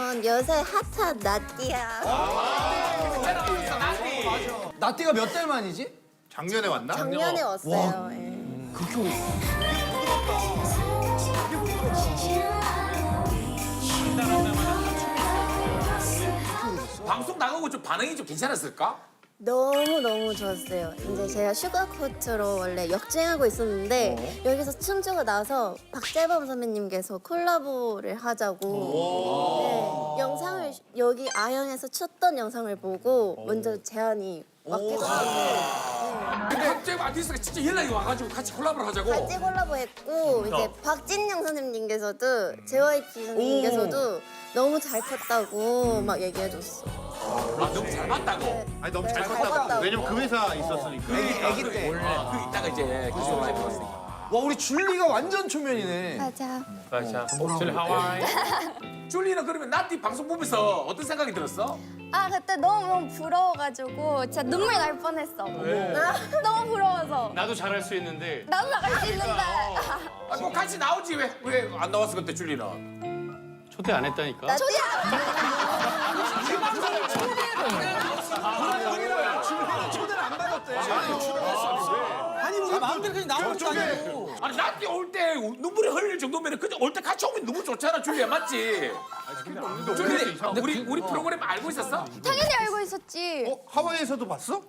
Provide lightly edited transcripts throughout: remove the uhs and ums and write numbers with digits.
전 요새 핫한 나띠야. 나띠가 몇 달 만이지? 작년에 왔나? 작년에 왔어요. 예. 그렇게 오래. 방송 나가고 좀 반응이 좀 괜찮았을까? 너무 좋았어요. 이제 제가 슈가코트로 원래 역주행하고 있었는데 여기서 춤추고 나서 박재범 선배님께서 콜라보를 하자고 영상을 여기 아영에서 췄던 영상을 보고 먼저 제안이 왔기 때문에 박재범 아티스트가 진짜 연락이 와가지고 같이 콜라보를 하자고. 같이 콜라보했고 이제 박진영 선생님께서도 JYP 선생님께서도 너무 잘 컸다고 막 얘기해줬어. 아, 너무 잘 맞다고. 아니 너무 잘 컸다고. 컸다고. 왜냐면 그 회사 있었으니까. 애기 때. 그 이따가 이제 기술을 많이 배웠으니까. 와 우리 줄리가 완전 초면이네. 맞아. 맞아. 줄 하와이. 줄리는 그러면 나띠 방송 보면서 어떤 생각이 들었어? 아 그때 너무 부러워가지고 진짜 눈물 날 뻔했어. 너무 부러워서. 나도 잘할 수 있는데. 나도 나갈 수 있는데. 아, 뭐 같이 나오지 왜 안 나왔어 그때 줄리는? 초대 안 했다니까. 초대를 안 받았대. 아니 우리 마음대로 그냥 나온 것도 아니고. 아니 나띠 올 때 눈물이 흘릴 정도면 그냥 올 때 같이 오면 너무 좋잖아 줄리야 맞지? 줄리 우리 프로그램 알고 있었어? 당연히 알고 있었지. 어? 하와이에서도 봤어?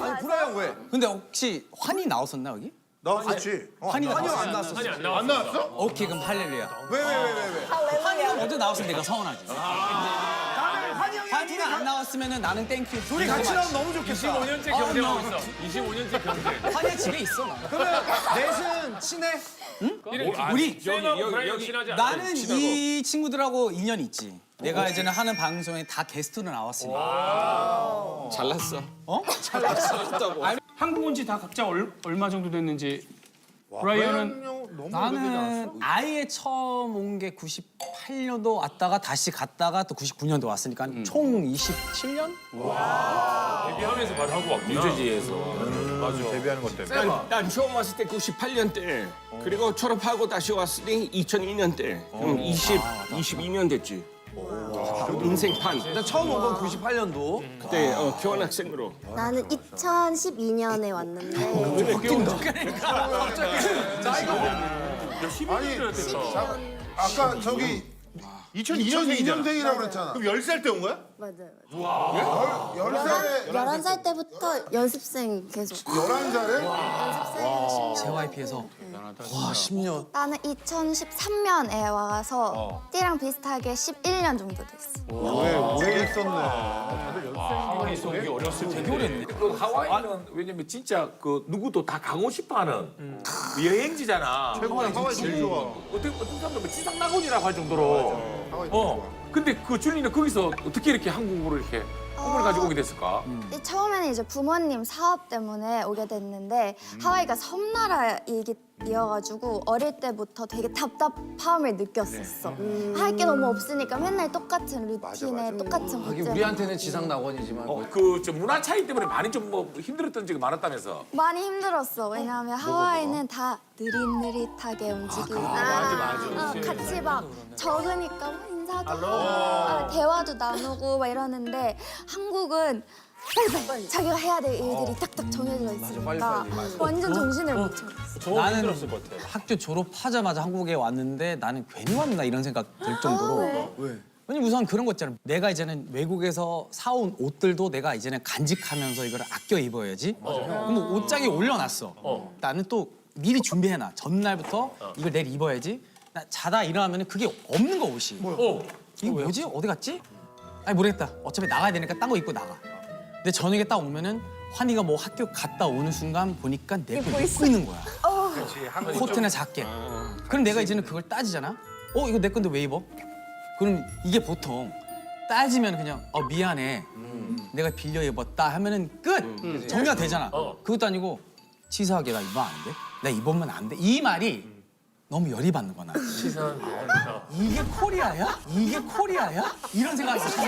아니 불아야 왜? 근데 혹시 환희 나왔었나 여기? 나왔었지. 환희가 환희 나왔어. 안 나왔었어. 안 나왔어? 오케이 그럼 할렐루야. 왜? 환희가 먼저 나왔으면 내가 서운하지. 환희가 안 나왔으면 나는 땡큐. 둘이 같이 나오면 너무 좋겠다. 25년째 경쟁하고 있어. 25년째 경쟁. 환희 집에 있어. 나. 그러면 넷은 친해? 우리 여기 친하지 않아? 나는 이 친구들하고 인연이 있지. 내가 이제는 하는 방송에 다 게스트로 나왔으니까. 잘났어. 어? 한국 온 지 다 각자 얼마 정도 됐는지. 브라이언은 너무 나는 아예 처음 온 게 98년도 왔다가 다시 갔다가 또 99년도 왔으니까 총 27년? 데뷔하면서 바로 하고 왔구나. 뉴저지에서. 맞아. 데뷔하는 것 때문에. 난 처음 왔을 때 98년 때. 그리고 졸업하고 다시 왔으니 2002년 때. 그럼 22년 됐지. 인생판. 나 처음 온 건 98년도. 그때 교환학생으로. 나는 2012년에 왔는데 아니 아까 저기 2002년생이라고 그랬잖아. 그럼 10살 때 온 거야? 맞아요. 10살에 11살 때부터 연습생 계속 11살에? 연습생 10년 JYP에서 와 10년. 나는 2013년에 와서 띠랑 비슷하게 11년 정도 됐어. 오래 있었네. 하와이 속이 어렸을 텐데. 오래했네. 그 하와이는 왜냐면 진짜 그 누구도 다 가고 싶어하는 여행지잖아. 최고야. 하와이 제일 좋아. 어떤 사람들 뭐 지상낙원이라고 할 정도로. 하와이 제일 좋아. 근데 그 줄리는 거기서 어떻게 이렇게 한국으로 이렇게 꿈을 가지고 오게 됐을까? 처음에는 이제 부모님 사업 때문에 오게 됐는데 하와이가 섬나라이어가지고 어릴 때부터 되게 답답함을 느꼈었어. 할 게 너무 없으니까 맨날 똑같은 루틴에 똑같은 하긴 것들. 우리한테는 지상 낙원이지만 그 좀 문화 차이 때문에 많이 좀 뭐 힘들었던 적이 많았다면서. 많이 힘들었어. 왜냐하면 하와이는 다 느릿느릿하게 움직이고 같이 막 적으니까 뭐 인사도 하고 대화도 나누고 막 이러는데 한국은 빨리 자기가 해야 될 일들이 딱딱 정해져 있으니까 빨리. 완전 정신을 못 차렸어. 나는 학교 졸업하자마자 한국에 왔는데 나는 괜히 왔나 이런 생각 들 정도로. 왜? 왜냐면 우선 그런 거 있잖아. 내가 이제는 외국에서 사온 옷들도 내가 이제는 간직하면서 이걸 아껴 입어야지. 그럼 옷장에 올려놨어. 나는 또 미리 준비해놔. 전날부터 이걸 내일 입어야지. 나 자다 일어나면 그게 없는 거 옷이. 이거 뭐지? 어디 갔지? 아니 모르겠다. 어차피 나가야 되니까 딴 거 입고 나가. 근데 저녁에 딱 오면은 환희가 뭐 학교 갔다 오는 순간 보니까 내 거 입고 있는 거야. 코트나 자켓. 그럼 내가 이제는 그걸 따지잖아. 이거 내 건데 왜 입어? 그럼 이게 보통 따지면 그냥 미안해. 내가 빌려 입었다 하면은 끝. 정리가 되잖아. 그것도 아니고 치사하게 나 입으면 안 돼? 나 입으면 안 돼? 이 말이 너무 열이 받는 거야. 이게 코리아야? 이게 코리아야? 이런 생각이 있어.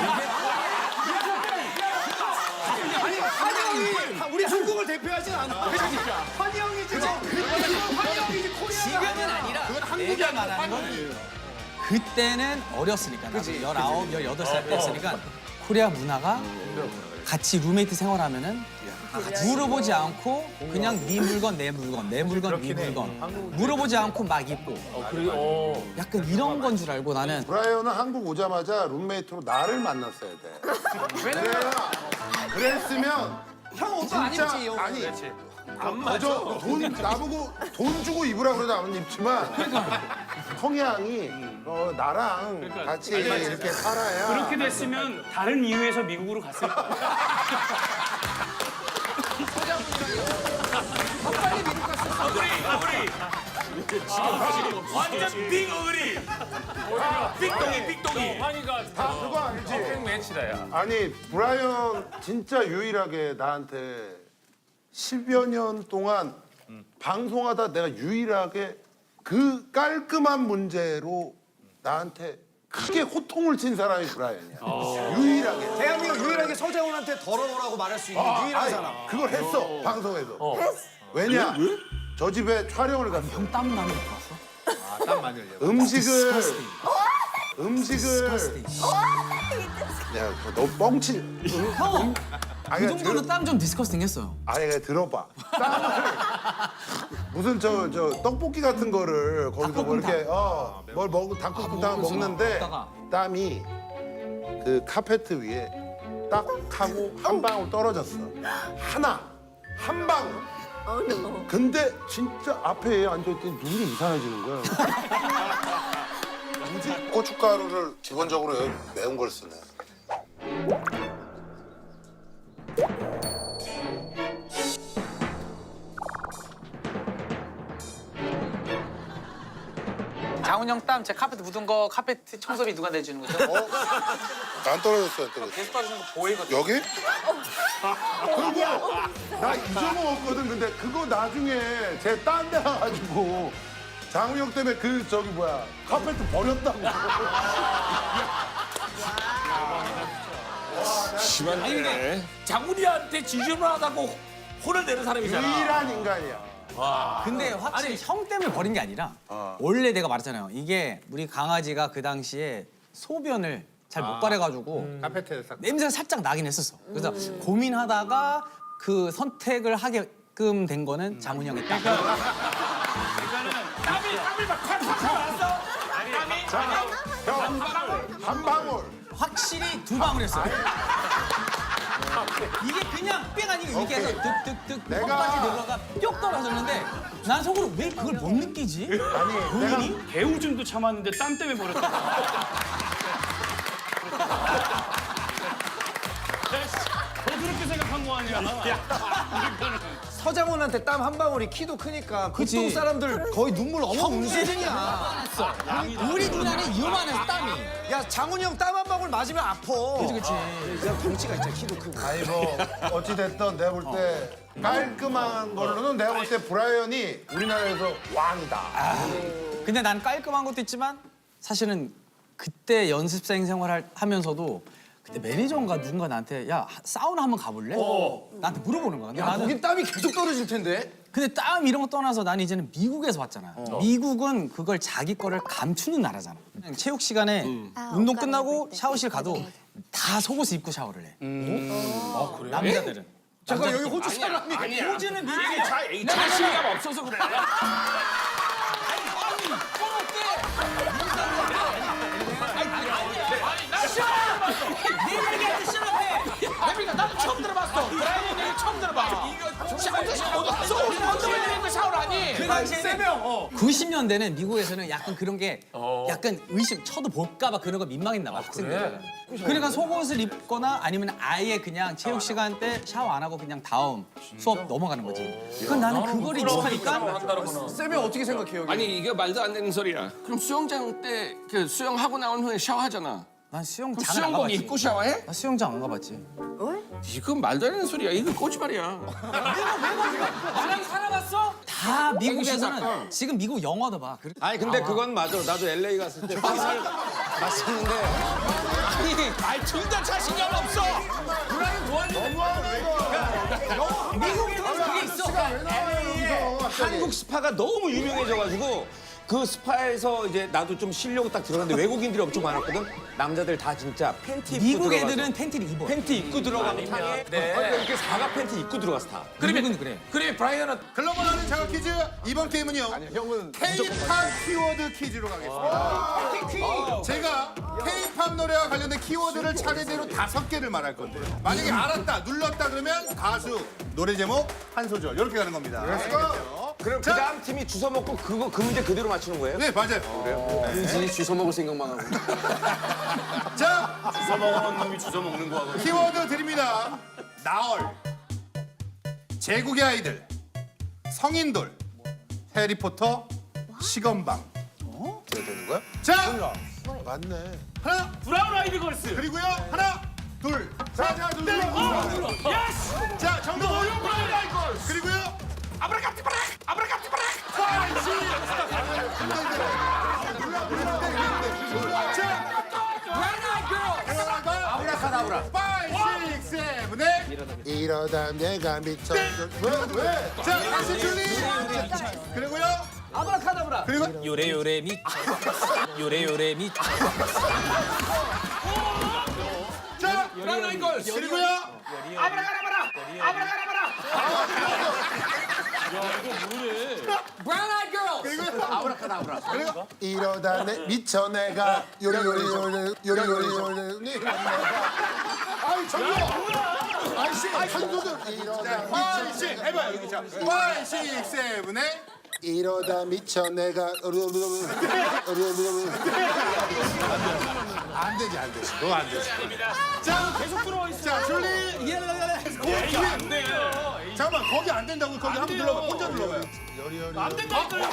아니 환희 형이 우리 한국을 대표하진 않아. 그러니까 환희 형이 지금 환희 형이 이제 코리아가 지금은 아니라 그건 내가 말하는 건 그때는 어렸으니까 나도 19, 18살 때였으니까 코리아 문화가 같이 룸메이트 생활하면은 물어보지 않고 그냥 네 물건 내 물건 내 물건 네 물건 물어보지 않고 막 입고 약간 이런 건 줄 알고 나는 브라이언은 한국 오자마자 룸메이트로 나를 만났어야 돼. 그랬으면 형 옷도 안 진짜 입지. 아니 안 맞아. 돈 나보고 돈 주고 입으라 그래도 안 입지만 성향이 나랑 같이 이렇게 살아야 그렇게 됐으면 다른 이유에서 미국으로 갔을 거야. 어그리. 완전 빅 어그리. 빅동이. 다 그거 알지? 매치다 야. 아니 브라이언 진짜 유일하게 나한테 10여 년 동안 방송하다 내가 유일하게 그 깔끔한 문제로 나한테 크게 호통을 친 사람이 브라이언이야. 유일하게. 대한민국 유일하게 서재훈한테 더러워라고 말할 수 있는 유일한 사람. 그걸 했어 방송에서. 왜냐? 저 집에 촬영을 갔어. 땀 나는 거 봤어? 음식을 야, 너 뻥치. 형! 아니, 그 정도는 땀 좀 디스커스팅했어요. 아니 그냥 들어봐. 땀을 무슨 저 떡볶이 같은 거를 거기서 뭐 이렇게 뭘 먹고 닭볶음탕 먹는데 먹다가. 땀이 그 카페트 위에 딱 하고 한 방울 떨어졌어. 한 방울. 근데 진짜 앞에 앉아있더니 눈이 이상해지는 거야. 고춧가루를 기본적으로 매운 걸 쓰네. 장훈 형 땀 제 카페트 묻은 거 카페트 청소비 누가 내주는 거죠? 안 떨어졌어, 안 떨어졌어. 계속 떨어지는 거 보이거든. 여기? 그리고 나 잊어먹었거든. 근데 그거 나중에 제 딴 데 가가지고 장훈 형 때문에 그 저기 뭐야 카페트 버렸다고. 심한데. 장훈이한테 지저분하다고 혼을 내는 사람이잖아. 유일한 인간이야. 근데 확실히 형 때문에 버린 게 아니라 원래 내가 말했잖아요. 이게 우리 강아지가 그 당시에 소변을 잘 못 가려가지고 카페트에 싹. 냄새가 살짝 나긴 했었어. 그래서 고민하다가 그 선택을 하게끔 된 거는 장훈이 형의 땀. 땀이 막 콱콱 나왔어. 한 방울. 확실히 2방울이었어요. 이게 그냥 뺑 아니고 이렇게 해서 득득득 내가- 턱까지 내려가 뿅 떨어졌는데 난 속으로 왜 그걸 못 느끼지? 아니 내가 개우줌도 참았는데 땀 때문에 버렸다. 더 그렇게 생각한 거 아니야? 서장훈한테 땀 한 방울이 키도 크니까 그치. 보통 사람들 거의 눈물 어머 운수준이야. 우리 누나는 요만해서 땀이. 야 장훈이 형 땀 한 방울 맞으면 아파. 그치 그치. 그냥 덩치가 있잖아 키도 크고. 아니 뭐 어찌됐든 내가 볼 때 깔끔한 걸로는 내가 볼 때 브라이언이 우리나라에서 왕이다. 근데 난 깔끔한 것도 있지만 사실은 그때 연습생 하면서도 그때 매니저인가 누군가 나한테 야 사우나 한번 가볼래? 나한테 물어보는 거야. 근데 야 거긴 땀이 계속 떨어질 텐데. 근데 땀 이런 거 떠나서 나는 이제는 미국에서 왔잖아. 미국은 그걸 자기 거를 감추는 나라잖아. 그냥 체육 시간에 운동 옷 끝나고 갈아입을 때. 샤워실 가도 다 속옷을 입고 샤워를 해. 그래? 남자들은. 잠깐 여기 호주 사람이 호주는 미국에 자신감 없어서 그래. 나 샤워를 봤어. 내 얘기한테 싫어해. 그러니까 나도 처음 들어봤어. 브라이언 얘기 처음 들어봐. 어떻게 샤워를 하니? 그 당시에는 90년대는 미국에서는 약간 그런 게 약간 의심 쳐도 볼까봐 그런 거 민망했나 봐 학생들. 그러니까 속옷을 입거나 아니면 아예 그냥 체육 시간 때 샤워 안 하고 그냥 다음 수업 넘어가는 거지. 그건 나는 그걸 익숙하니까 쌤이 어떻게 생각해요? 아니 이게 말도 안 되는 소리야. 그럼 수영장 때 그 수영하고 나온 후에 샤워하잖아. 난 수영장을 그럼 안 수영복 가봤지. 입고 샤워해? 나 수영장 안 가봤지. 이건 말도 안 되는 소리야. 이거 거짓말이야. 나랑 살아봤어? 다 닦아. 미국에서는 지금 미국 영어도 봐. 아니 근데 그건 맞아. 나도 LA 갔을 때 땀을 갔었는데 아이 진짜 자신감 없어. 미국에서 그게 있어. 한국 스파가 너무 유명해져가지고 그 스파에서 이제 나도 좀 쉬려고 딱 들어갔는데 외국인들이 엄청 많았거든. 남자들 다 진짜 팬티 입고 미국 들어가서. 애들은 팬티를 입어. 팬티 입고 들어가면 탕에 이렇게 사과 팬티 입고 들어가서 타. 미국은 그래. 그래 브라이언은 글로벌 하는 자가 퀴즈 이번 게임은요. K-팝 키워드 퀴즈로 가겠습니다. 제가 K-팝 노래와 관련된 키워드를 차례대로 5개를 말할 건데 만약에 알았다, 눌렀다 그러면 가수, 노래 제목, 한 소절 이렇게 가는 겁니다. 그럼 그 다음 팀이 주워 먹고 그 문제 그대로 맞추는 거예요? 네, 맞아요. 왠지 주워 먹을 생각만 하고. 자, 주워 먹는 놈이 주워 먹는 거 하고. 키워드 드립니다. 나얼, 제국의 아이들, 성인돌, 해리포터, 시건방. 제가 되는 거야? 자, 맞네. 하나, 브라운 아이드 걸스. 그리고요. 하나, 둘. 자, 둘. 예스. 자, 정답. 브라운 아이드 걸스. 그리고요. 아브라카티브라. 아브라카티브라. 아브라카다브라. 5, 6, 7, 8. 이러다 내가 미쳐. 왜? 자, 다시 줄리. 그리고요. 아브라카다브라. 그리고 요래 미. 요래 미. 자, 브라운 아이드 걸스. 그리고요. 아브라카다브라. 아브라카다브라. 브라운 아이 걸. 그리고요. 아브라카다브라. 이러다 내 미쳐 내가 요리. 아이 정말. 아이씨 한소들. 이러다 5, 6, 해봐요. 여기 자. 5, 6, 7, 8. 이러다 미쳐 내가 안 되지 안 되지. 그거 안 되지. 자, 계속 들어와 있어. 자, 줄리. 안 돼요. 잠깐만, 거기 안 된다고. 거기 한번 눌러봐. 혼자 눌러봐요. 안 된다니까요.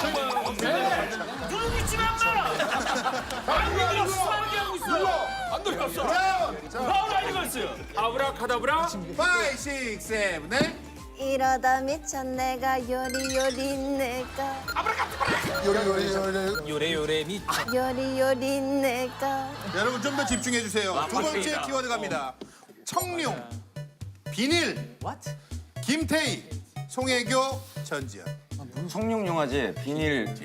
누르고 있지만 마. 안 눌러. 수많게 하고 있어. 안 눌렀어. 브라운 아이드 걸스. 아브라카다브라. 5, 6, 7, 8. 이러다 미쳐 내가 요리 내가 요래 미. 요리 내가 여러분 좀 더 집중해 주세요. 두 번째 박빙이다. 키워드 갑니다. 청룡, 비닐, 김태희, 송혜교, 전지현. 성룡 영화제 비닐옷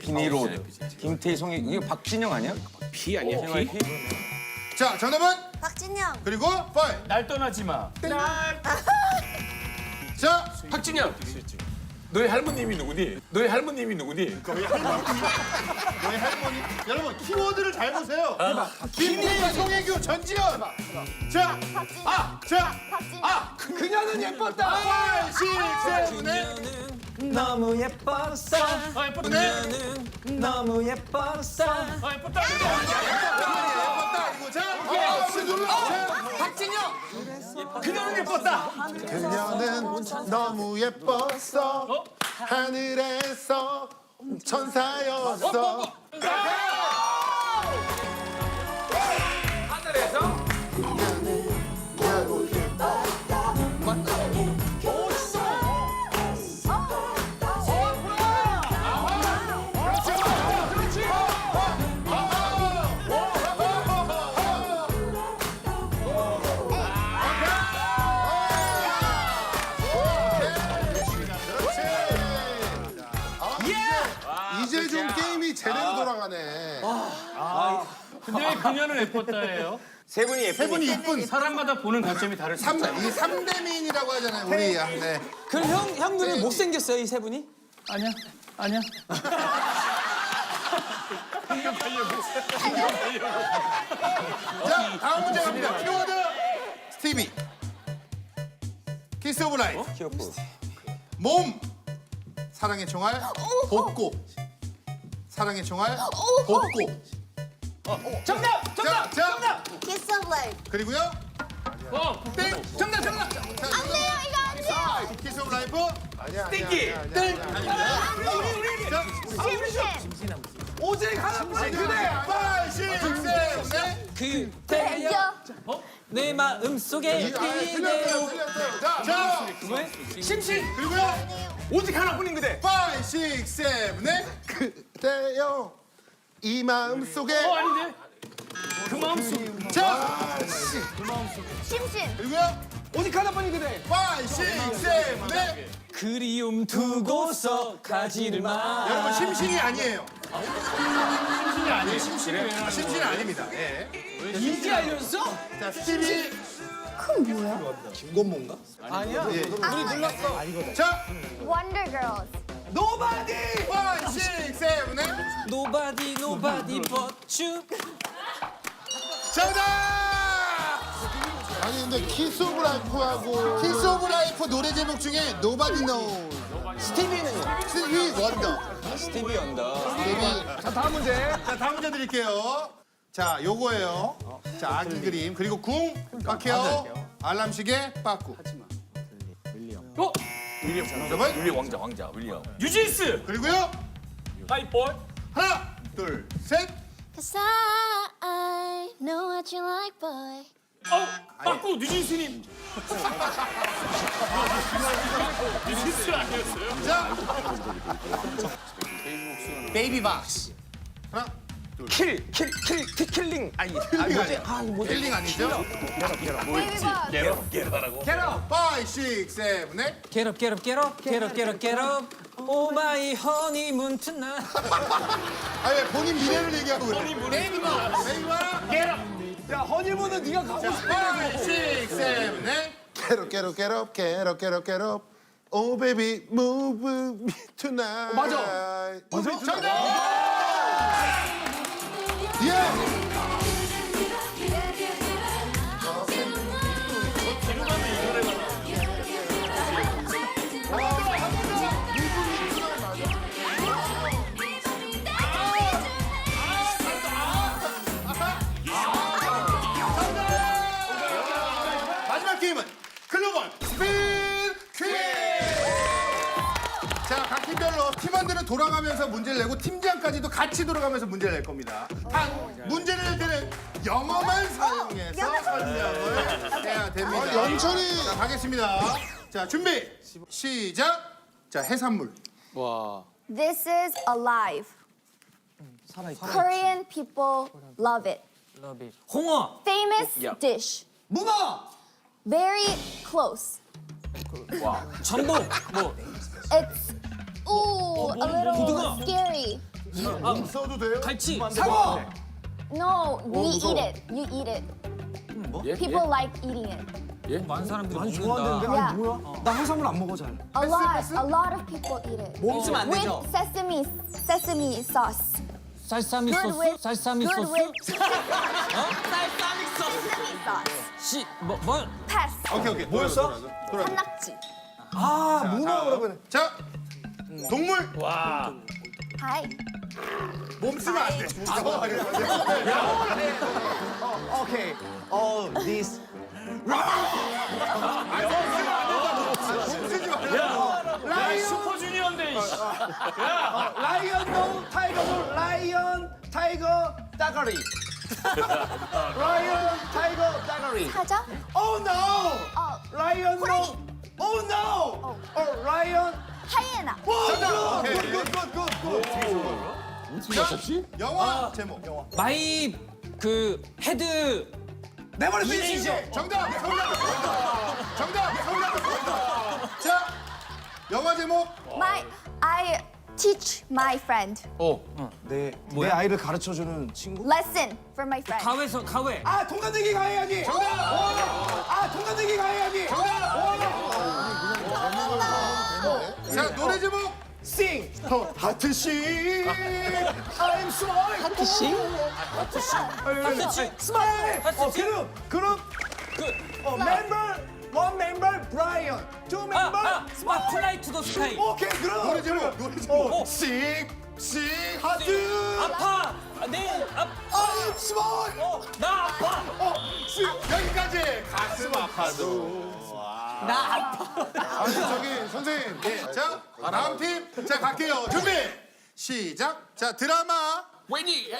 김태희 송이 이게 박진영 아니야? 피 아니야? 피? 자, 정답은 박진영 그리고 5. 날 떠나지 마. 자, 박진영. 너희 할머님이 누구니? 너희 할머님이 누구니? 너희 할머니. 여러분 키워드를 잘 보세요. 김태희, 송혜교, 전지현. 자, 그녀는 예뻤다. 5, 6, 7, 8. 너무 예뻤어. 예뻤다. 그녀는 너무 예뻤어. 예뻤다. 예뻤다. 이거 자, 혹시 눌러. 그녀는 예뻤다. 그녀는 너무 예뻤어. 하늘에서 천사였어. 하늘에서 이제 좀 게임이 제대로 돌아가네. 근데 그녀는 예뻤다예요. 세 분이 예쁘니? 세 분이 이쁜 사람마다 보는 관점이 다를 수 있어요. 이 3대 미인이라고 하잖아요. 우리. 네. 그럼 형 눈에 못 생겼어요 이 세 분이? 아니야. 자, 다음 문제 갑니다. 키워드 스티비. 키스 오브 라이프. 몸. 사랑의 총알. 복고. 사랑의 총알. 복고. 정답. 자, 키스 오브 라이프 그리고요. 땡. 정답. 안 돼요 이거 안 돼요 키스 오브 라이프. 아니야. 띵기. 심신 오직 하나뿐인 그대. 5, 6, 7, 8. 그대여 내 마음 속에 틀렸어요. 자, 심신. 그리고요. 오직 하나뿐인 그대. 5, 6, 7, 8. 그대여 이 마음 속에 아닌데? 그 마음속. 자, 심신 그리고요. 오직 하나뿐인 그대. 5, 6, 7, 8. 그리움 두고서 가지를 마. 여러분 심신이 아니에요. 아니 심신이 아닙니다. 예. 이제 알려줬어? 자 스티비. 그건 뭐야? 아니야. 예. 우리 눌렀어. 자 Wonder Girls. 노바디 5, 6, 7, 8. Nobody but you. 정답. 아니 근데 키스 오브 라이프하고 키스 오브 라이프 노래 제목 중에 Nobody Knows. 스티비는요? 스티비 원더. 스티비 언더. 스티비. 자 다음 문제 드릴게요. 자 요거예요. 자 아기 그림 그리고 궁 빡해요. 알람 시계 빠꾸. 어? 정답은 윌리 왕자 윌리엄. 유진스. 그리고요 하이볼. 하나 둘 셋. Cause I know what you like, boy. 빠꾸 유진스님. 유진스 아니었어요? 자 베이비 박스. 하나 킬링. 아니, 뭐지? 힐링 아니죠? Baby Box. 5, 6, 7, 8. Get up, get up, get up, get up, get up, get up. Oh my honeymoon tonight. 아왜 본인 미래를 얘기하고 그래? 베이비바. 야, 허니문은 네가 가고 자, 5, 6, 7, 8. get up. Oh baby, move me tonight. 맞아. 정답. 예. 마지막 게임은 글로벌 스피드 퀴즈. 자, 각 팀별로 팀원들은 돌아가면서 문제를 내고 팀장까지도 같이 돌아가면서 문제를 낼 겁니다. 단 문제를 낼 때는 영어만 사용해서 설명을 해야 됩니다. 영철이. 자, 가겠습니다. 자, 준비. 시작. 자, 해산물. This is alive. Korean people love it. 홍어. Famous dish. 문어. Very close. 전복. 뭐. It's a little 고등어. scary. 써도 돼요? 갈치. 상어. No, we eat it. You eat it. People like eating it. 많은 사람들이 먹는다. Yeah. 나 해산물 안 먹어, 잘. A lot of people eat it. 먹으면 안 되죠. With sesame sauce. 살사미 Good 소스? with 살사미 good 소스? with 살사미 소스. sesame sauce. 뭐? Pass. 오케이. 뭐였어? 산낙지. 아, 문어라고 그러네. 자, 동물. Hi. 몸 쓰면 안 돼. 오케이. this. 몸 쓰지 말라고. 슈퍼주니어인데. 라이언 노, 타이거 노, 라이언, 타이거, 따가리. 라이언, 타이거, 따가리. 사자? Oh no! 라이언 노. 호랑이. Oh no! 라이언. 하이에나. 자, 영화 제목. 마이 그 헤드 내 머리 이미지죠. 정답. 자, 영화 제목. I teach my friend. 내 아이를 가르쳐주는 친구? Lesson for my friend. 가외서 가외. 아, 동간대기 가해야기. 아, 동간대기 가해야기. 자, 노래 제목. Sing. 하트씨. I'm smile. 하트씨? 하트씨? 스마일. 하트씨? 그룹. one member Brian. two member. 플라이 투 더 스카이. 오케이, 그럼. 노래 제목. Sing. 하트. 아파. 내 I'm smile. 나 아파. 여기까지. 가슴 아파도. 나 아파. 아니 저기 선생님. 예. 자, 다음 팀. 자, 갈게요. 준비. 시작. 자, 드라마. When you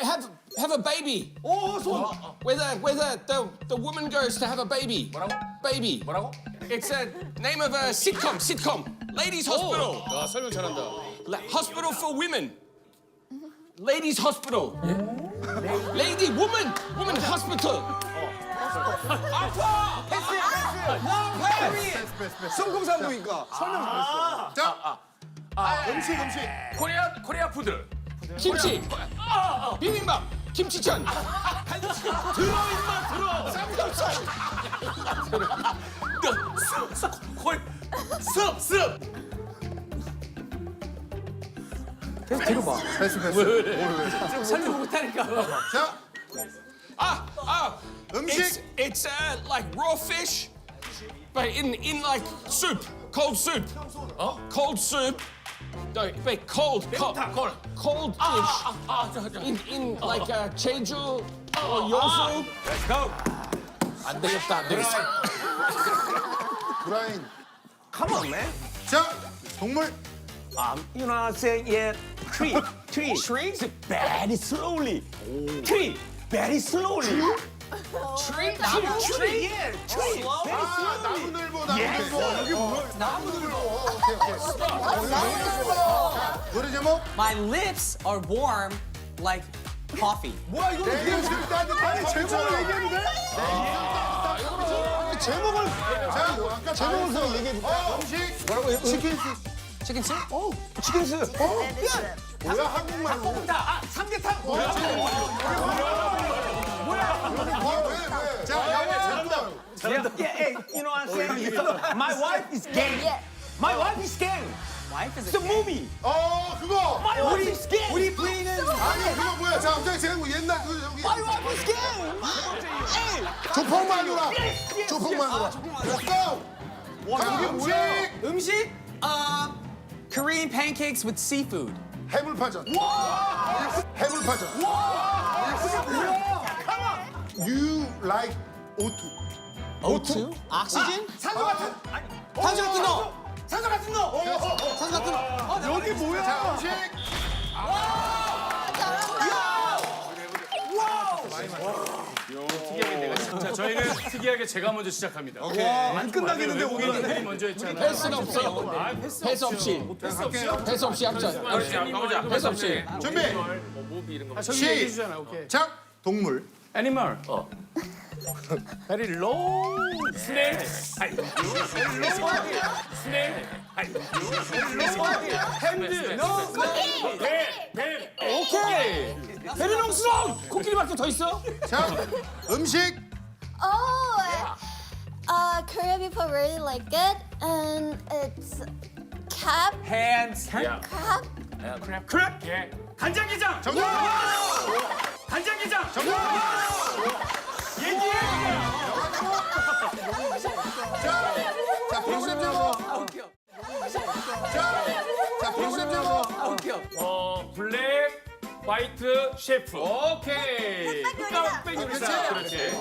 have a baby, 오, 손. where the woman goes to have a baby. Baby. It's a name of a sitcom. Ladies Hospital. 아 설명 잘한다. Hospital for women. Ladies Hospital. Woman Hospital. 아파. 성공산부인가? 설명 잘했어. 자. 음식. 코리아 푸드. 김치. 비빔밥. 김치전. 들어 임마 들어. 삼겹살. 습. 계속 들어봐. 설명 못하니까. 자, 음식. It's like raw fish, but in like soup, cold soup. Cold soup. No, but cold fish. In like Jeju or Yosu. 안 되겠다. 브라인. Come on, man. 자, 동물. You know what I'm saying? Yeah. Tree. Tree? Very slowly. Tree. Very slowly. 트리? Tree. Yeah. Tree. Very 아, slowly. 나무늘보. 여기 뭐야? 나무늘보. 오케이. 노래 제목. My lips are warm like coffee. 뭐야 이거? 아니 제목을 얘기해도 돼? 제목을. 자, 아까 제목을 그냥 얘기해 줄까? 음식. 뭐라고? 치킨. 치킨스? 치킨스. 뭐야 한국말로? 삼계탕. 자, 영어 정답. Yeah, you know what I'm saying? My wife is gang. My wife is gang. Wife is It's a movie. 그거. My wife is gang. 우리 부인은 아니 그거 뭐야? 자, 갑자기 제가 뭐 옛날 그 저기. My wife is gang. 조폭마누라. 조폭마누라. Let's go. 자, 음식. 음식? Korean pancakes with seafood. 해물파전. 해물파전. You like O2. O2? 옥시즌? 산소 같은. 탄소 같은 거! 산소 같은 거. 탄소 같은 거! 여기 뭐야? 자, 음식. 자, 저희는 특이하게 제가 먼저 시작합니다. 안 끝나겠는데 오늘. 외국인들이 먼저 했잖아요. 패스는 없어. 패스 없이. 패스 없이 합전. 패스 없이. 준비. 저기 얘기해 주잖아. 오케이. 시작. 동물. 애니멀. Very low. 스네이크. 스네이크. 핸드. 뱀. 오케이! 베리롱스롱! 코끼리밖에 더 있어? 자, 음식. Korean people really like it, and it's crab. Hands. Crab. 크랩. 예. 간장게장. 정답. 간장게장. 얘기해. 자, 프로그램 제목. 자, 프로그램 제목. 블랙, 화이트, 셰프. 오케이. 흑백 요리사. 그렇지.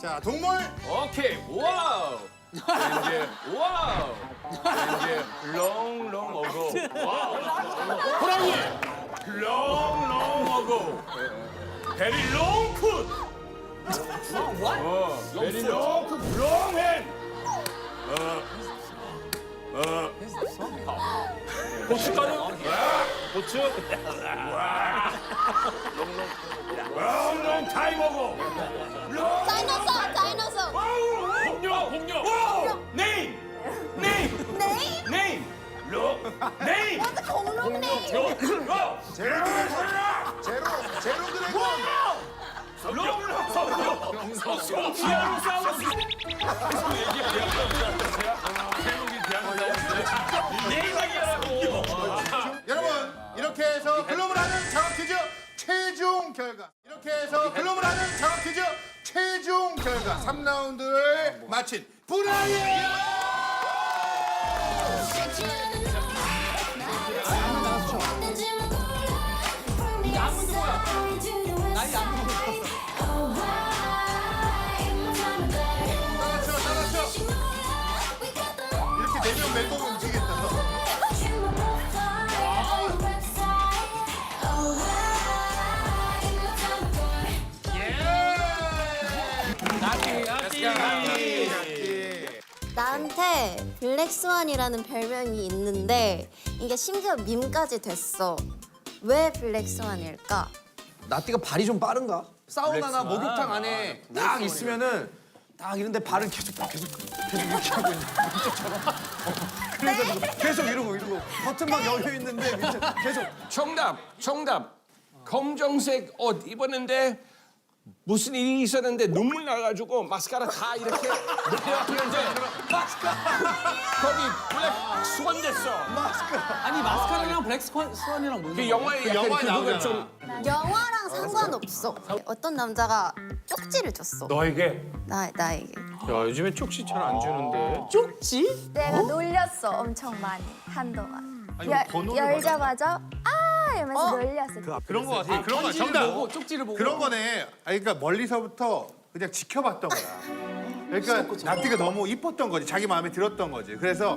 자, 동물. 오케이. 와우. 이제 와우. 이제 long ago. 와우. 호랑이. long ago. very long foot. very long foot. long hand. 고춧가루. 고추. long time ago. Dinosaur. 공룡. name. Name? name. 공룡 name. 제로 드래곤. 티라노사우루스. 여러분, 이렇게 해서 글로벌 하는 장학 퀴즈 최종 결과. 이렇게 해서 글로벌 하는 장학 퀴즈 최종 결과 3라운드를 마친 브라이언! 이렇게 4명 멤버가 움직이겠다. 나한테 블랙스완이라는 별명이 있는데 이게 심지어 밈까지 됐어. 왜 블랙스완일까? 나띠가 발이 좀 빠른가? 사우나나 목욕탕 안에 딱 있으면은 딱 이런데 발을 계속 이렇게 하고 있는 민트처럼. 그래가지고 계속 이러고 버튼 막 열려 있는데 민트 계속. 정답. 검정색 옷 입었는데 무슨 일이 있었는데 눈물 나가지고 마스카라 다 이렇게 내려왔는데 거기 블랙 스완 됐어. 아니 마스카라랑 블랙 스완이랑 무슨 그 영화에 약간 그거가 좀 영화랑 상관없어. 어떤 남자가 쪽지를 줬어. 너에게? 나에게. 야, 요즘에 쪽지 잘 안 주는데. 쪽지? 내가 놀렸어 엄청 많이 한동안. 열자마자 아 이러면서 놀렸어. 그런 거 같아. 그런 거 편지를 정답. 보고 쪽지를 보고 그런 거네. 아니, 그러니까 멀리서부터 그냥 지켜봤던 거야. 그러니까 나띠가 너무 이뻤던 거지. 자기 마음에 들었던 거지. 그래서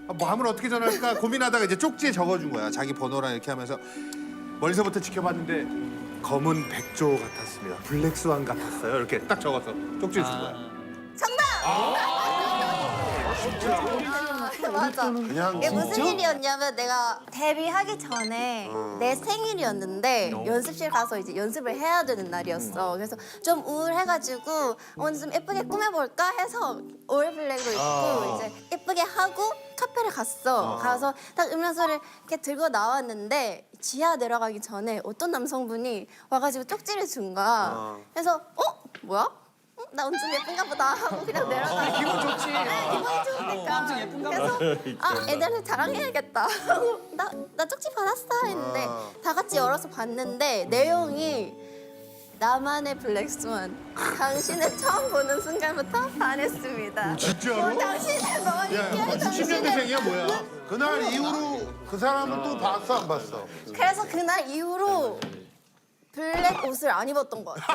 마음을 어떻게 전할까 고민하다가 이제 쪽지에 적어준 거야. 자기 번호랑 이렇게 하면서 멀리서부터 지켜봤는데 검은 백조 같았습니다. 블랙스완 같았어요. 이렇게 딱 적어서 쪽지를 준 거야. 맞아. 그냥 이게 무슨 일이었냐면 내가 데뷔하기 전에 내 생일이었는데 연습실 가서 이제 연습을 해야 되는 날이었어. 그래서 좀 우울해가지고 오늘 좀 예쁘게 꾸며볼까 해서 올블랙으로 입고 이제 예쁘게 하고 카페를 갔어. 가서 딱 음료수를 이렇게 들고 나왔는데 지하 내려가기 전에 어떤 남성분이 와가지고 쪽지를 준 거야. 그래서 뭐야? 나 엄청 예쁜가 보다 하고 그냥 내려가. 기분 좋지. 기분이 좋으니까. 엄청 예쁜가 그래서 애들한테 자랑해야겠다 하고 나 쪽지 받았어 했는데 다 같이 열어서 봤는데 내용이 나만의 블랙스완. 당신을 처음 보는 순간부터 반했습니다. 진짜로? 당신의 머릿결 90년대생이야 뭐야? 그날 이후로 그 사람은 또 봤어 안 봤어? 그래서 그날 이후로 블랙 옷을 안 입었던 것 같아.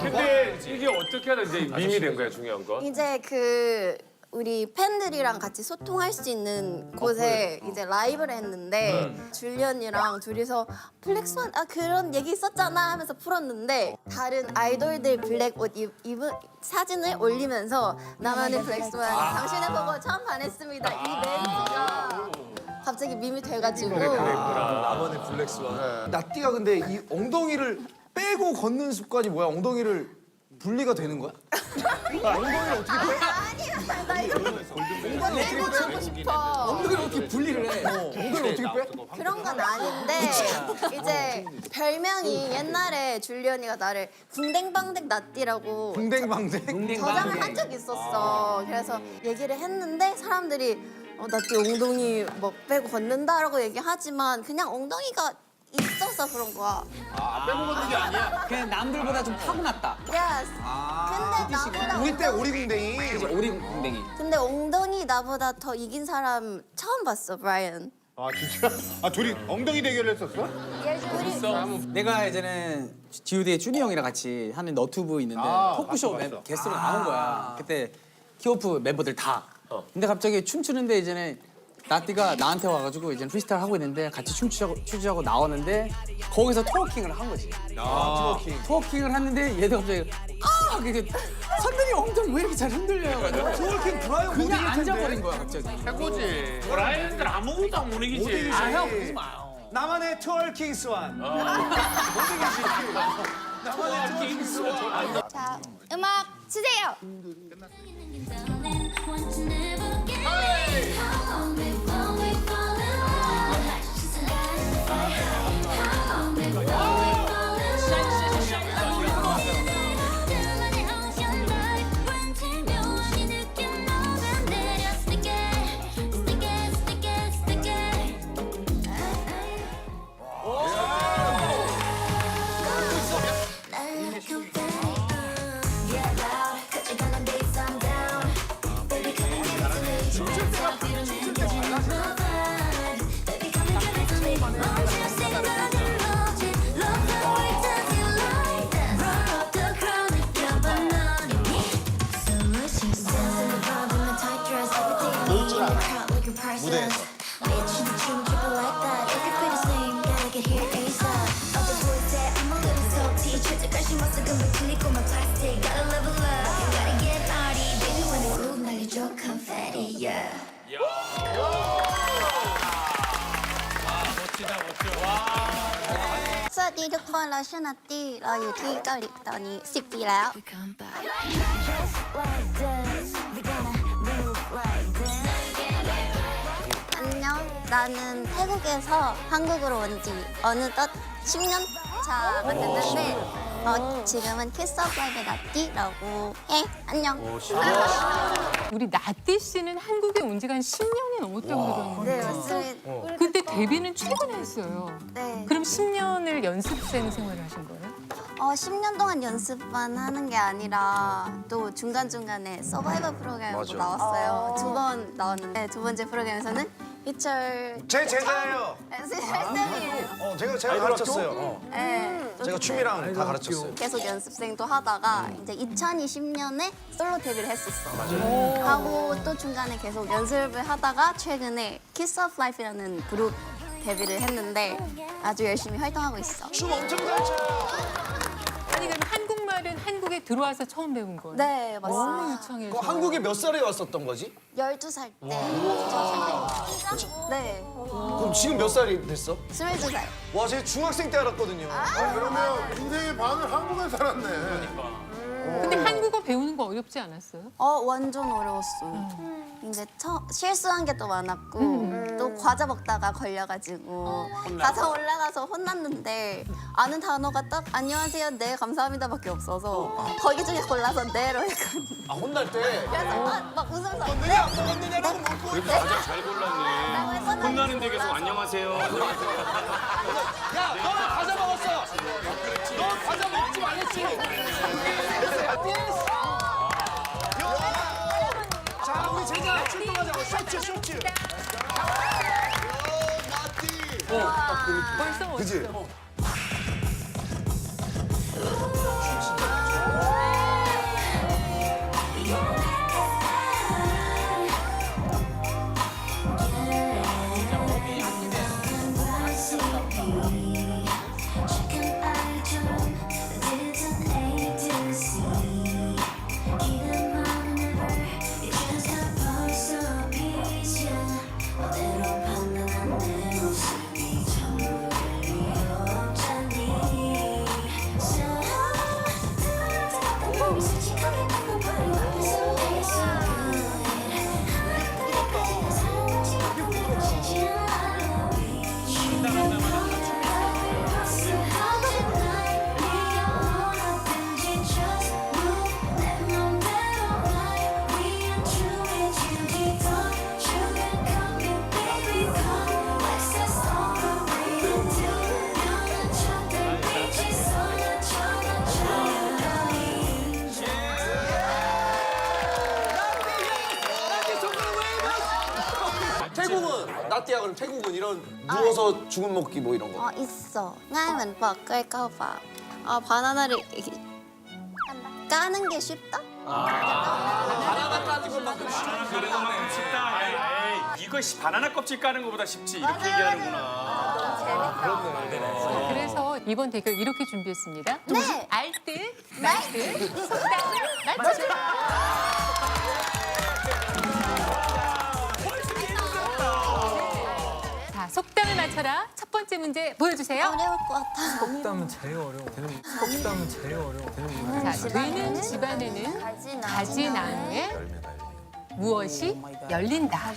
근데 이게 어떻게 하다 이제 밈이 된 거야, 중요한 건? 이제 우리 팬들이랑 같이 소통할 수 있는 곳에 이제 라이브를 했는데 줄리언이랑 둘이서 블랙스완 그런 얘기 있었잖아 하면서 풀었는데 다른 아이돌들 블랙 옷 입은 사진을 올리면서 나만의 블랙스완 당신을 보고 처음 반했습니다. 이 멘트가 갑자기 밈이 돼가지고 나만의 블랙스완. 나띠가 근데 이 엉덩이를 빼고 걷는 습관이 뭐야? 엉덩이를 분리가 되는 거야? 엉덩이를 어떻게 빼? 아니야 나 이거 내고 하고 싶어. 엉덩이를 어떻게 분리를 해? 엉덩이를 어떻게 빼? 그런 건 아닌데 이제 별명이 옛날에 줄리언이가 나를 궁댕방댕 나띠라고 붕댕방댕. 저장을 한 적이 있었어. 그래서 얘기를 했는데 사람들이 나띠 엉덩이 뭐 빼고 걷는다라고 얘기하지만 그냥 엉덩이가 있어서 그런 거야. 빼고 걷는 게 아니야. 그냥 남들보다 좀 타고났다. Yes. 근데 나보다 우리 때 오리궁뎅이. 그죠? 오리궁뎅이. 근데 엉덩이 나보다 더 이긴 사람 처음 봤어, 브라이언. 아 진짜? 아 둘이 엉덩이 대결을 했었어? 우리 내가 예전에 G.O.D의 준이 형이랑 같이 하는 너튜브 있는데 토크쇼 봤어. 게스트로 나온 거야. 그때 키오프 멤버들 다. 근데 갑자기 춤추는데 이제는 나띠가 나한테 와가지고 이제 프리스타일 하고 있는데 같이 춤추자고 나왔는데 거기서 트워킹을 한 거지. 트워킹을 했는데 얘도 갑자기 이게 선배님 엉덩이 왜 이렇게 잘 흔들려요? 트월킹 브라이언 못 그냥 이길 텐데. 앉아버린 거야 갑자기. 최고지. 브라이언들 아무것도 안 못 이기지. 아 형 그러지 마요. 나만의 트월킹 스완. 자 음악 주세요. 무대에서. 멋지다, 멋져. สวัสดีทุกคนเราชื่อนัตตี้เราอยู่ที่เกาหลีตอนนี้10 ปีแล้ว Just like this, we gonna move like this. 나는 태국에서 한국으로 온 지 어느덧 10년 차가 됐는데 지금은 키스 오브 라이브의 나띠라고 해. 안녕. 우리 나띠 씨는 한국에 온 지가 한 10년이 넘었다고 네, 들었는데. 맞습니다. 근데 데뷔는 최근에 했어요. 네. 그럼 10년을 연습생 생활을 하신 거예요? 10년 동안 연습만 하는 게 아니라 또 중간중간에 서바이벌 프로그램도 나왔어요. 2번 나왔는데 두 번째 프로그램에서는 희철 제 제자예요. 쌤이에요. 제가 가르쳤어요. 네. 또 제가 춤이랑 다 가르쳤어요. 계속 연습생도 하다가 이제 2020년에 솔로 데뷔를 했었어. 하고 또 중간에 계속 연습을 하다가 최근에 키스 오브 라이프라는 그룹 데뷔를 했는데 아주 열심히 활동하고 있어. 춤 엄청 잘 춰요. 아니 그럼 한국말은 한국에 들어와서 처음 배운 거예요? 네, 너무 맞습니다. 유창해서. 한국에 몇 살에 왔었던 거지? 12살 때. 네, 그럼 지금 몇 살이 됐어? 22살. 와, 제가 중학생 때 알았거든요. 그러면 인생의 반을 한국에 살았네. 근데 한국어 배우는 거 어렵지 않았어요? 완전 어려웠어요. 이제 실수한 게 또 많았고 또 과자 먹다가 걸려가지고 가서 올라가서 혼났는데 아는 단어가 딱 안녕하세요, 네, 감사합니다밖에 없어서 거기 중에 골라서 네로 했거든요. 아, 혼날 때? 그래서 막 웃으면서 먹었느냐고 묻고. 그래도 가장 잘 골랐네. 혼나는데 계속 안녕하세요. 야, 너는 과자 먹었어. 너 과자 먹지 말랬지. 자, 우리 제자 출동하자고. 쇼츠. 벌써 그지? 멋있어. 태국은 나띠야. 그럼 태국은 이런 누워서 죽은 먹기 뭐 이런 거. 있어. ngay mình bật cây cao vào. 바나나를 이렇게 까는 게 쉽다? 바나나 까는 것만큼 쉽다. 에이, 이거 바나나 껍질 까는 것보다 쉽지. 이렇게 얘기하는구나. 재밌다. 그래서 이번 대결 이렇게 준비했습니다. 네. 알듯, 말듯, 속담을 맞춰라. 자, 속담을 맞춰라. 첫 번째 문제 보여주세요. 어려울 것 같아. 자, 되는 집안에는 가지나무에 무엇이 열린다.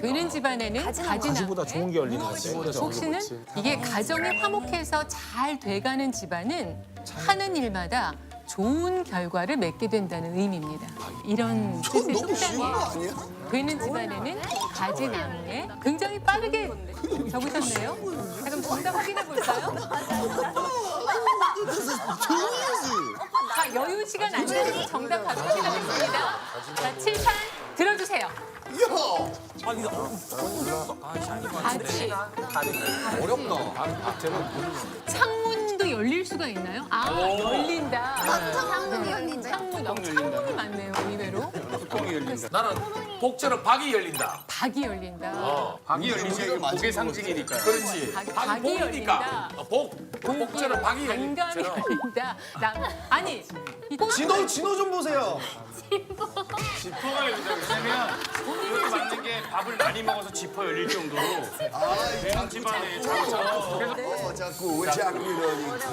되는 집안에는 가지나무보다 좋은 게 열리는 거지. 혹시는 이게 가정이 화목해서 잘 돼가는 집안은 하는 일마다 좋은 결과를 맺게 된다는 의미입니다. 이런 뜻의 속담이에요. 되는 집안에는 가지나무에 굉장히 빠르게 적으셨네요. 자, 그럼 정답 확인해 볼까요? 자, 여유 시간 안 되니 정답 바로 확인하겠습니다. 자, 칠판 들어주세요. 가지. 어렵다. 창문도 열릴 수가 있나요? 열린다. 창문이 열린다. 창문이 많네요, 의외로. 나는 복처럼 박이 열린다. 박이 열린다. 박이 열리지 이게 복의 상징이니까. 그렇지. 박이 복이니까. 복처럼 박이 열린다. 안감이 열린다. 아니, 이거 진호 좀 보세요. 지퍼가 열린다고 했으면 그게 맞는 게 밥을 많이 먹어서 지퍼 열릴 정도로 되는 집안에 자고처럼.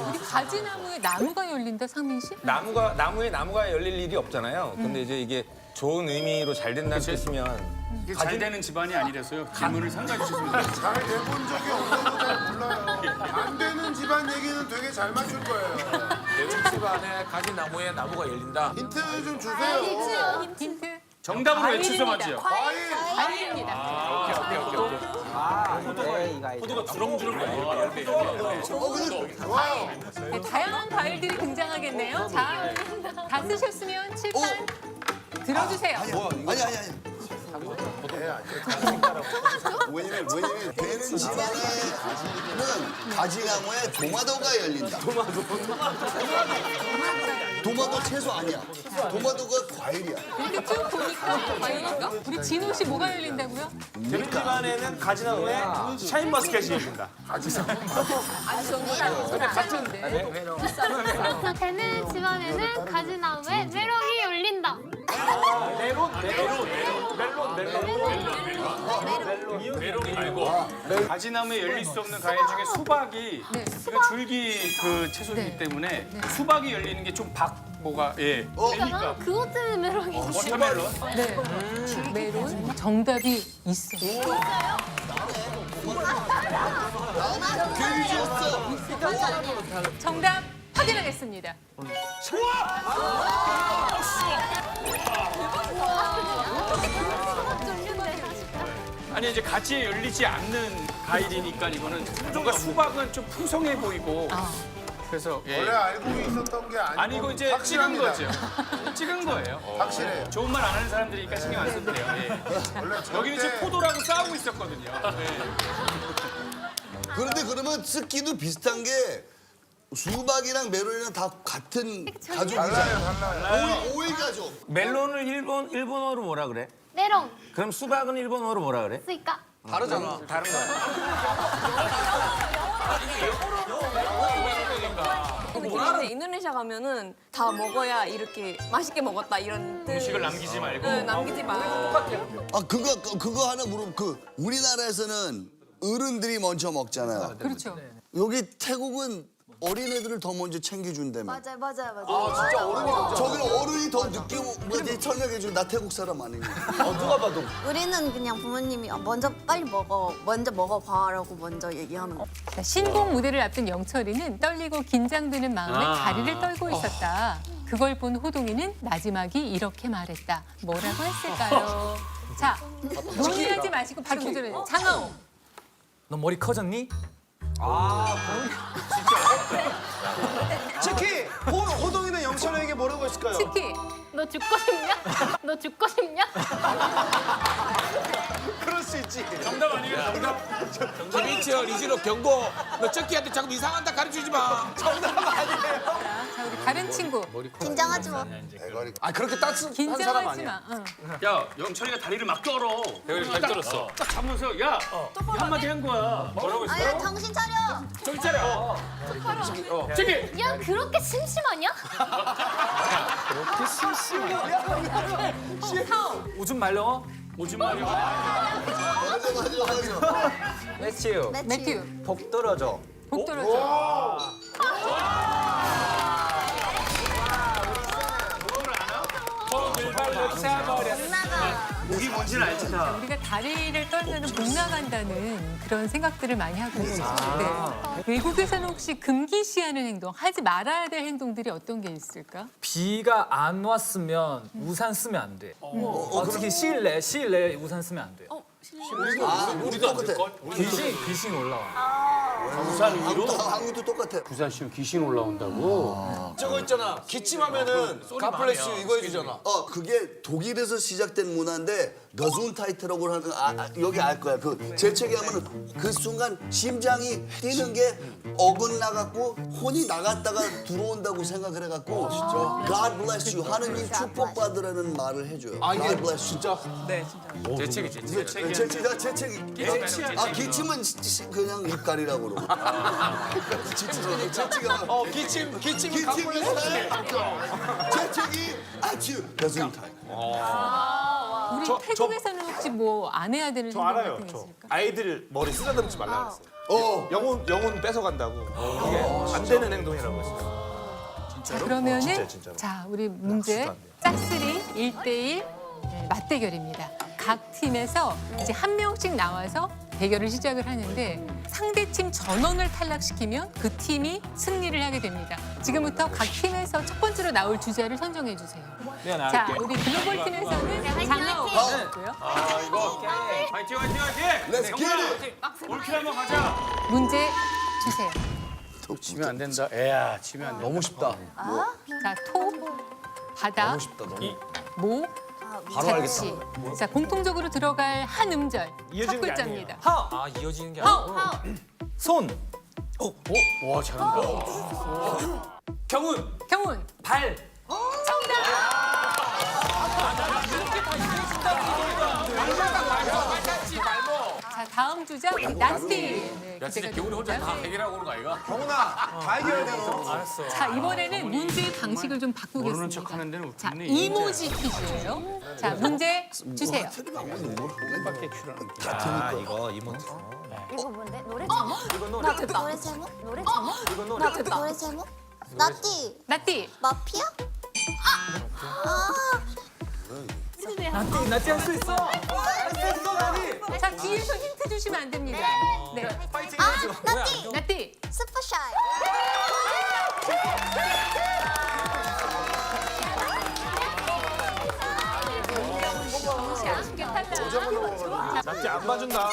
우리 가지나무에 나무가 열린다, 상민 씨? 나무에 나무가 열릴 일이 없잖아요. 근데 이제 이게 좋은 의미로 잘 된다는 뜻이면 이게 잘 되는 집안이 아니라서요. 질문을 상가해 주시면 돼요. 잘 돼본 적이 없어서 잘 몰라요. 안 되는 집안 얘기는 되게 잘 맞출 거예요. 집 안에 가진 나무에 나무가 열린다. 힌트 좀 주세요. 힌트. 정답으로 외치서 과일입니다. 맞지요. 과일. 과일입니다. 포도가 주렁주렁 걸려요. 좋아요. 네, 다양한 과일들이 등장하겠네요. 자, 다 쓰셨으면 칠판 들어주세요. 아니. 왜냐면 되는 집안에는 가지나무에 도마도가 열린다. 도마도 채소 아니야. 도마도가 과일이야. 이렇게 쭉 보니까 과일인가? 우리 진호 씨 뭐가 열린다고요? 되는 집안에는 가지나무에 샤인머스켓이 열린다. 아주 좋은데. 되는 집안에는 가지나무에 메론이 열린다. 메론이 말고 가지나무에 열릴 수 없는 과일 중에 수박이 이거 줄기 그 채소이기 때문에 수박이 열리는 게 좀 뭐가 그러니까 그것 때문에 메론이 워터멜론. 네. 메론 정답이 있어요. 괜히 줬어. 정답 확인하겠습니다. 아니 이제 같이 열리지 않는 과일이니까 이거는 뭔가 수박은 좀 풍성해 보이고 그래서 원래 알고 있었던 게 아니고 아니 이거 이제 찍은 확실합니다. 거죠. 찍은 거예요. 확실해요. 좋은 말 안 하는 사람들이니까 신경 안 써도 돼요. 원래 여기는 지금 포도라고 싸우고 있었거든요. 그런데 그러면 쓰기도 비슷한 게 수박이랑 메론이랑 다 같은 가족이잖아. 오이 가족. 멜론을 일본어로 뭐라 그래? 메론, 그럼 수박은 일본어로 뭐라 그래? 스이카. 다르잖아. 다른 거야. 근데 인도네시아 가면은 다 먹어야 이렇게 맛있게 먹었다 이런 뜻. 음식을 남기지 말고. 남기지 마. 아 그거 하나 물어보. 우리나라에서는 어른들이 먼저 먹잖아요. 그렇죠. 여기 태국은 어린애들을 더 먼저 챙겨준다며. 맞아요. 저기는 어른이 더 늦게 뭐지 설명해줘. 나 태국 사람 아니냐. 누가 봐도. 우리는 그냥 부모님이 먼저 빨리 먼저 먹어봐라고 먼저 얘기하는 거. 자, 신곡 무대를 앞둔 영철이는 떨리고 긴장되는 마음에 다리를 떨고 있었다. 그걸 본 호동이는 마지막이 이렇게 말했다. 뭐라고 했을까요? 자, 논의하지 마시고 바로 도전해. 장하오. 너 머리 커졌니? 치키! 호동이는 영철에게 뭐라고 했을까요? 치키. 너 죽고 싶냐? 너 죽고 싶냐? 그럴 수 있지. 정답 아니에요? 정답? 김인철, 리지로 경고. 너 쩍기한테 자꾸 이상한 데 가르치지 마. 자, 우리 다른 친구. 긴장하지 마. 아 그렇게 따뜻한 사람 긴장하지 아니야. 마. 응. 야, 영철이가 다리를 막 떨어. 내가 잘 떨었어. 딱 잡으면서 야, 한마디 한 거야. 뭐라고 했어? 아야 정신 차려. 정신 차려. 저기. 야 그렇게 심심하냐? 오줌 말려. 오줌 마려. 맞아. 매튜. 매튜. 복 떨어져. 복 떨어져. 목이 뭔지는 알지 다. 우리가 다리를 떨면 복 나간다는 그런 생각들을 많이 하고 있죠. 네. 외국에서는 혹시 금기시하는 행동, 하지 말아야 될 행동들이 어떤 게 있을까? 비가 안 왔으면 우산 쓰면 안 돼. 특히 실내 우산 쓰면 안 돼요. 우리 똑같아. 귀신 올라와. 한국도 똑같아. 부산시면 귀신 올라온다고? 저거 있잖아. 기침하면은 가플레스 이거 해주잖아. 그게 독일에서 시작된 문화인데 거순타이트라고 하는 여기 알 거야. 그 재채기 하면은 그 순간 심장이 뛰는 게 어긋나갖고 혼이 나갔다가 들어온다고 생각을 해갖고 God bless you 하느님 축복받으라는 말을 해줘요. 이게 God bless you. 진짜? 네, 진짜. 재채기. 재채기. 기침은 기침은 입가리라고 그러고. 재채기는 기침은 재채기 아주 거순타이. 우리 태국에서는 혹시 뭐 안 해야 되는 행동 알아요. 같은 게 있을까? 아이들 머리 쓰다듬지 말라 그랬어요. 영혼 뺏어간다고. 이게 안 되는 행동이라고 했어요. 자, 그러면은 진짜로. 자, 우리 문제 짝쓰리 1대1 맞대결입니다. 각 팀에서 이제 한 명씩 나와서 대결을 시작을 하는데 상대 팀 전원을 탈락시키면 그 팀이 승리를 하게 됩니다. 지금부터 각 팀에서 첫 번째로 나올 주제를 선정해 주세요. 내가 자, 나갈게. 우리 글로벌 팀에서는 장나고요. 아 이거 화이팅 화이팅 화이팅. Let's get it. 올킬 한번 가자. 문제 주세요. 치면 안 된다. 애야 치면 안 된다. 너무 쉽다. 자, 토, 바다, 너무 쉽다. 너무. 모, 바로 자치. 자, 공통적으로 들어갈 한 음절 첫 글자입니다. 아 이어지는 게 아니고. 손. 와 잘한다. 경훈. 경훈, 발. 자, 다음 주자 우리 나티. 네, 야 진짜 기대가 겨울에 혼자 됩니다. 다 해결하고 오는 거 아이가? 경훈아, 다 해결해야 돼. 너. 알았어. 자, 이번에는 문제 방식을 좀 모르는 바꾸겠습니다. 척하는 데는 자, 웃기네. 이모지 퀴즈예요. 자, 문제 주세요. 아 이거 이모트. 이거 뭔데? 노래 제목? 나 됐다. 노래 제목? 노래 제목? 나 됐다. 노래 제목? 나띠 나티. 마피아? 나티 할 수 있어. 할 수 있어 나니. 자, 뒤에서 힌트 주시면 안 됩니다. 네. 파이팅 아 해야죠. 나띠 나티. 슈퍼샤이. 아쉽게 탈락. 나티 안 봐준다.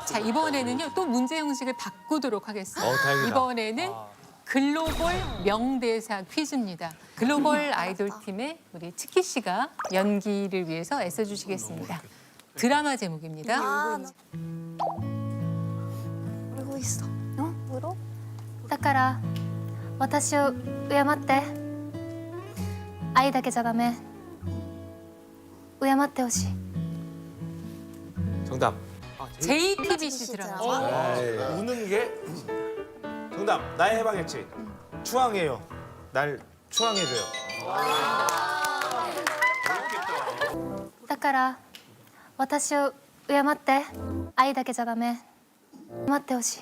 자, 이번에는요 또 문제 형식을 바꾸도록 하겠습니다. 다행이다. 이번에는 글로벌 명대사 퀴즈입니다. 글로벌 아이돌 팀의 우리 치키 씨가 연기를 위해서 애써주시겠습니다. 드라마 제목입니다. 울고 있어. 울어? だから私を敬って愛だけじゃダメ敬ってほしい 정답. JTBC 드라마. 우는 게 정답. 나의 해방일지. 추앙해요. 날 추앙해줘요. だから私を敬って愛だけじゃダメ待ってほしい